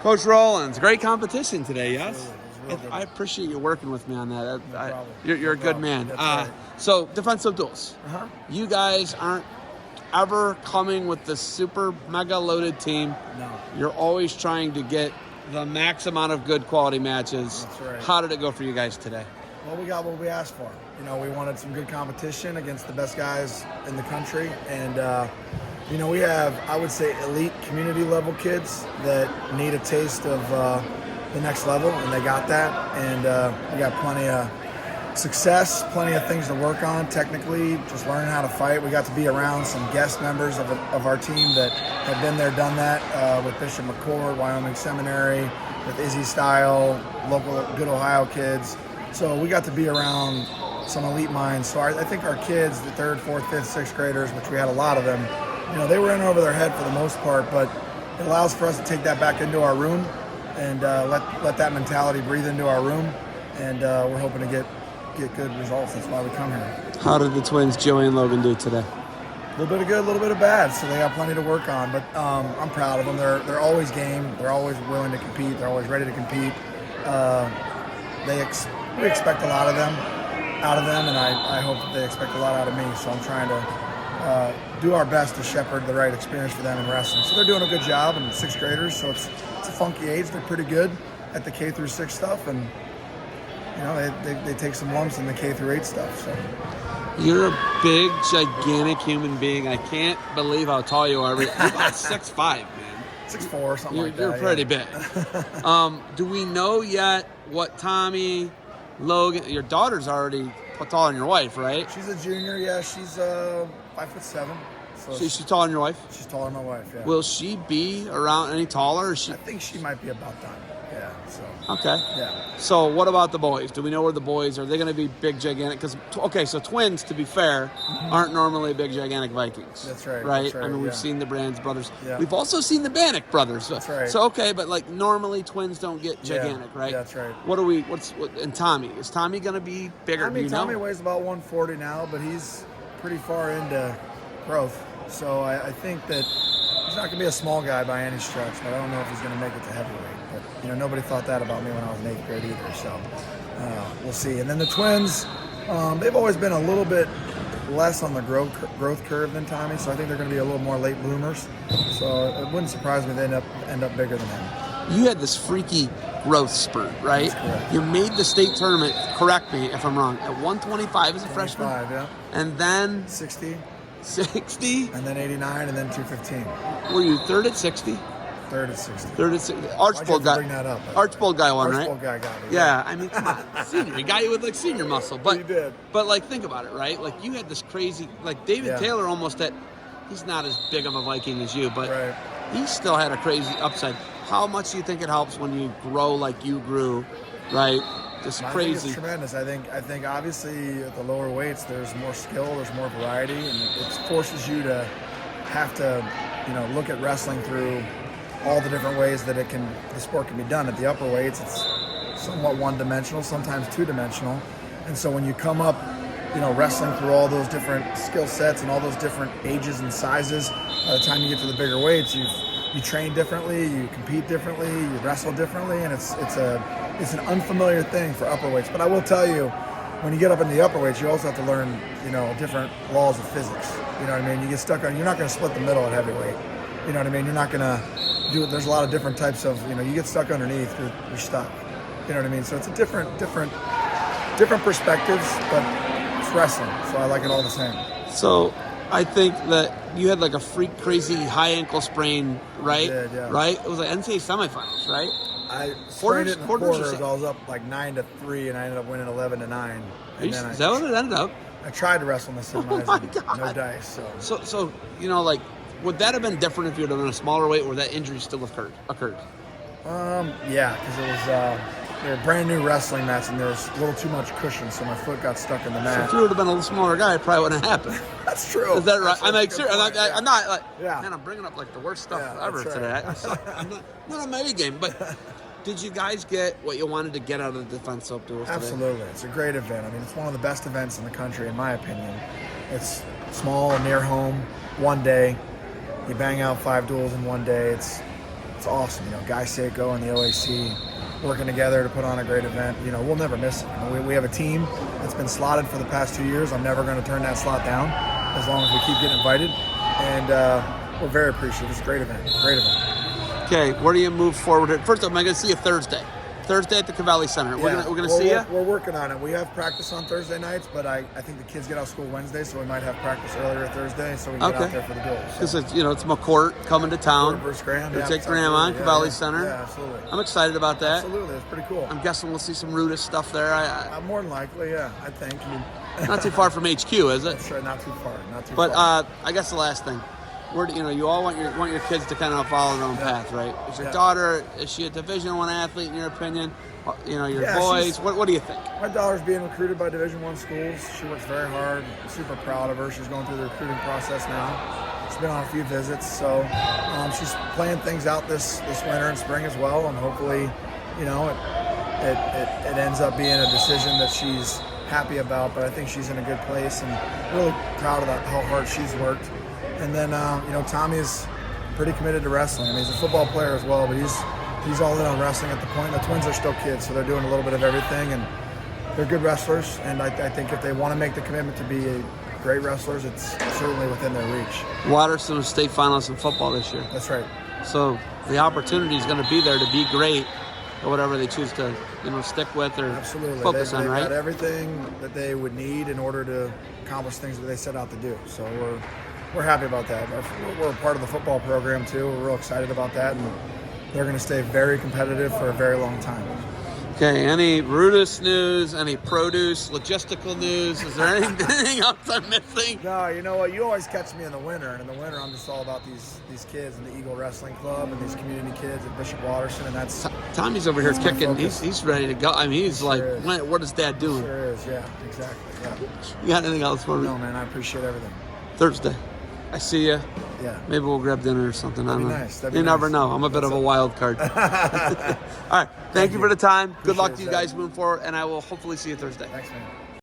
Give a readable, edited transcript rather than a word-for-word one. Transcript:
Coach Rowlands, great competition today, yes? Absolutely. I appreciate you working with me on that. No problem. You're a good man. That's right. So, defensive duels. Uh-huh. You guys aren't ever coming with the super mega loaded team. No. You're always trying to get the max amount of good quality matches. That's right. How did it go for you guys today? Well, we got what we asked for. We wanted some good competition against the best guys in the country. And, we have, I would say, elite community level kids that need a taste of the next level, and they got that. And we got plenty of success, plenty of things to work on technically, just learning how to fight. We got to be around some guest members of our team that have been there, done that, with Bishop McCord, Wyoming Seminary, with Izzy Style, local good Ohio kids. So we got to be around some elite minds. So I think our kids, the 3rd, 4th, 5th, 6th graders, which we had a lot of them, they were in over their head for the most part, but it allows for us to take that back into our room and let that mentality breathe into our room. And we're hoping to get good results. That's why we come here. How did the twins, Joey and Logan, do today? A little bit of good, a little bit of bad. So they have plenty to work on. But I'm proud of them. They're always game. They're always willing to compete. They're always ready to compete. We expect a lot out of them, and I hope that they expect a lot out of me. So I'm trying to do our best to shepherd the right experience for them in wrestling. So they're doing a good job, and 6th graders. So it's a funky age. They're pretty good at the K through 6 stuff, and they take some lumps in the K through 8 stuff. So you're a big, gigantic human being. I can't believe how tall you are. You're about 6'5", man. 6'4", something like that. You're pretty big. Do we know yet what Tommy, Logan, your daughter's already taller than your wife, right? She's a junior, yeah. She's 5'7". So she's taller than your wife? She's taller than my wife, yeah. Will she be around any taller? I think she might be about done. Yeah. So. Okay. Yeah. So what about the boys? Do we know where the boys are? They going to be big, gigantic? Because so twins, to be fair, aren't normally big, gigantic Vikings. That's right. Right. That's right, I mean, we've seen the Brands brothers. Yeah. We've also seen the Bannock brothers. That's right. So okay, but like normally twins don't get gigantic, right? That's right. And Tommy? Is Tommy going to be bigger? Tommy weighs about 140 now, but he's pretty far into growth. So I think that he's not going to be a small guy by any stretch, but I don't know if he's going to make it to heavyweight. But, nobody thought that about me when I was in 8th grade either, so we'll see. And then the twins, they've always been a little bit less on the growth curve than Tommy, so I think they're going to be a little more late bloomers. So it wouldn't surprise me they end up bigger than him. You had this freaky growth spurt, right? That's correct. You made the state tournament, correct me if I'm wrong, at 125 as a freshman? 25, yeah. And then 60. 60? And then 89, and then 215. Were you third at 60? Third at 60. Third at 60. Archbold guy. Bring that up. Archbold guy won, right? Archbold guy got it. Yeah, I mean, come on. Senior. He got you with, senior muscle. But, he did. But, think about it, right? You had this crazy, David Taylor almost he's not as big of a Viking as you, but he still had a crazy upside. How much do you think it helps when you grow like you grew, right? Just crazy. I think it's tremendous. I think obviously at the lower weights there's more skill, there's more variety, and it forces you to have to, look at wrestling through all the different ways that the sport can be done. At the upper weights, it's somewhat one-dimensional, sometimes two-dimensional, and so when you come up, wrestling through all those different skill sets and all those different ages and sizes, by the time you get to the bigger weights, you train differently, you compete differently, you wrestle differently, and it's an unfamiliar thing for upper weights. But I will tell you, when you get up in the upper weights, you also have to learn, different laws of physics. You know what I mean? You get stuck on. You're not going to split the middle at heavyweight. You know what I mean? You're not going to do it. There's a lot of different types of. You get stuck underneath, you're stuck. You know what I mean? So it's a different perspectives, but it's wrestling. So I like it all the same. So I think that you had a freak crazy high ankle sprain, right? I did, yeah. Right? It was NCAA semifinals, right? I sprained it in the quarters. I was up 9-3, and I ended up winning 11-9. Is that what it ended up? I tried to wrestle in the semis. Oh my God. No dice. So would that have been different if you would have been a smaller weight, or that injury still occurred? Yeah, because it was they were brand new wrestling mats, and there was a little too much cushion, so my foot got stuck in the mat. So if you would have been a little smaller guy, it probably wouldn't have happened. That's true. Is that right? I'm serious. I'm not man, I'm bringing up the worst stuff ever today. I'm not on my A game, but did you guys get what you wanted to get out of the defensive duels today? Absolutely. It's a great event. I mean, it's one of the best events in the country, in my opinion. It's small, near home, one day. You bang out 5 duels in one day. It's it's awesome. Guy Seiko and the OAC working together to put on a great event. We'll never miss it. We have a team that's been slotted for the past 2 years. I'm never going to turn that slot down as long as we keep getting invited. And we're very appreciative. It's a great event. Great event. Okay, where do you move forward? First of all, I'm going to see you Thursday. Thursday at the Cavalli Center. We're gonna see you? We're working on it. We have practice on Thursday nights, but I think the kids get out of school Wednesday, so we might have practice earlier Thursday, so we can get out there for the duels. Because it's McCourt coming to town. Versus Graham. We'll take Graham on, Cavalli Center. Yeah, absolutely. I'm excited about that. Absolutely, it's pretty cool. I'm guessing we'll see some Rudis stuff there. More than likely, yeah, I think. Not too far from HQ, is it? That's right, not too far. But I guess the last thing. You all want your kids to kind of follow their own path, right? Is your daughter, is she a Division I athlete in your opinion? Your boys, what do you think? My daughter's being recruited by Division I schools. She works very hard. I'm super proud of her. She's going through the recruiting process now. She's been on a few visits, so she's playing things out this winter and spring as well, and hopefully, it ends up being a decision that she's happy about. But I think she's in a good place, and really proud of how hard she's worked. And then, Tommy is pretty committed to wrestling. I mean, he's a football player as well, but he's all in on wrestling at the point. The twins are still kids, so they're doing a little bit of everything, and they're good wrestlers. And I think if they want to make the commitment to be great wrestlers, it's certainly within their reach. Waterson was state finalist in football this year. That's right. So the opportunity is going to be there to be great or whatever they choose to stick with or focus on, right? They've got everything that they would need in order to accomplish things that they set out to do. So we're happy about that. We're a part of the football program too. We're real excited about that, and they're going to stay very competitive for a very long time. Okay, any Rudis news, any produce, logistical news? Is there anything else I'm missing? No, you know what? You always catch me in the winter, and in the winter I'm just all about these kids in the Eagle Wrestling Club and these community kids at Bishop Waterson, and that's Tommy's over here kicking. He's ready to go. I mean, he's like, what is Dad doing? Sure is, yeah, exactly. Yeah. You got anything else for me? No, man, I appreciate everything. Thursday. I see you. Yeah. Maybe we'll grab dinner or something. I don't know. Nice. You never know. I'm a bit of a wild card. All right. Thank you for the time. Good luck to you guys moving forward, and I will hopefully see you Thursday. Thanks, man.